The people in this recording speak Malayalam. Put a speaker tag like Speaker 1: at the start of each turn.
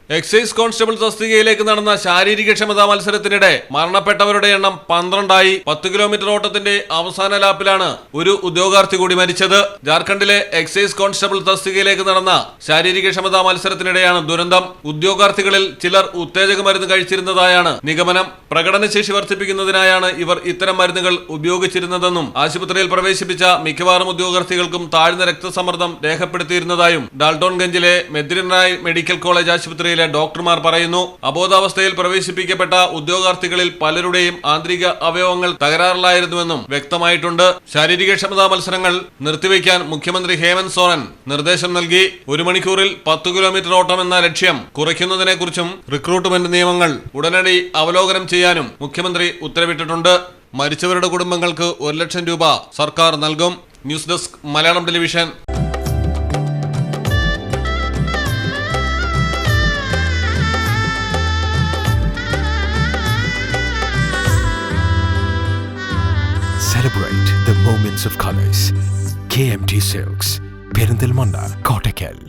Speaker 1: എക്സൈസ് കോൺസ്റ്റബിൾ തസ്തികയിലേക്ക് നടന്ന ശാരീരികക്ഷമതാ മത്സരത്തിനിടെ മരണപ്പെട്ടവരുടെ എണ്ണം 12ആയി. 10 കിലോമീറ്റർ ഓട്ടത്തിന്റെ അവസാന ലാപ്പിലാണ് ഒരു ഉദ്യോഗാർത്ഥി കൂടി മരിച്ചത്. ജാർഖണ്ഡിലെ എക്സൈസ് കോൺസ്റ്റബിൾ തസ്തികയിലേക്ക് നടന്ന ശാരീരികക്ഷമതാ മത്സരത്തിനിടെയാണ് ദുരന്തം. ഉദ്യോഗാർത്ഥികളിൽ ചിലർ ഉത്തേജക മരുന്ന് കഴിച്ചിരുന്നതായാണ് നിഗമനം. പ്രകടനശേഷി വർദ്ധിപ്പിക്കുന്നതിനായാണ് ഇവർ ഇത്തരം മരുന്നുകൾ ഉപയോഗിച്ചിരുന്നതെന്നും ആശുപത്രിയിൽ പ്രവേശിപ്പിച്ച മിക്കവാറും ഉദ്യോഗാർത്ഥികൾക്കും താഴ്ന്ന രക്തസമ്മർദ്ദം രേഖപ്പെടുത്തിയിരുന്നതായും ഡാൽട്ടോൺഗഞ്ചിലെ മെദ്രിൻറായ് മെഡിക്കൽ കോളേജ് ആശുപത്രിയിലെ ഡോക്ടർമാർ പറയുന്നു. അബോധാവസ്ഥയിൽ പ്രവേശിപ്പിക്കപ്പെട്ട ഉദ്യോഗാർത്ഥികളിൽ പലരുടെയും ആന്തരിക അവയവങ്ങൾ തകരാറിലായിരുന്നുവെന്നും വ്യക്തമായിട്ടുണ്ട്. ശാരീരികക്ഷമതാ മത്സരങ്ങൾ നിർത്തിവെക്കാൻ മുഖ്യമന്ത്രി ഹേമന്ത് സോറൻ നിർദ്ദേശം നൽകി. 1 മണിക്കൂറിൽ 10 കിലോമീറ്റർ ഓട്ടം എന്ന ലക്ഷ്യം കുറയ്ക്കുന്നതിനെക്കുറിച്ചും റിക്രൂട്ട്മെന്റ് നിയമങ്ങൾ ഉടനടി അവലോകനം ചെയ്യാനും മുഖ്യമന്ത്രി ഉത്തരവിട്ടിട്ടുണ്ട്. മരിച്ചവരുടെ കുടുംബങ്ങൾക്ക് 1 ലക്ഷം രൂപ സർക്കാർ നൽകും. News desk Malayalam television.
Speaker 2: Celebrate the moments of colors. KMT Silks, Perindalmanda, Kottakkal.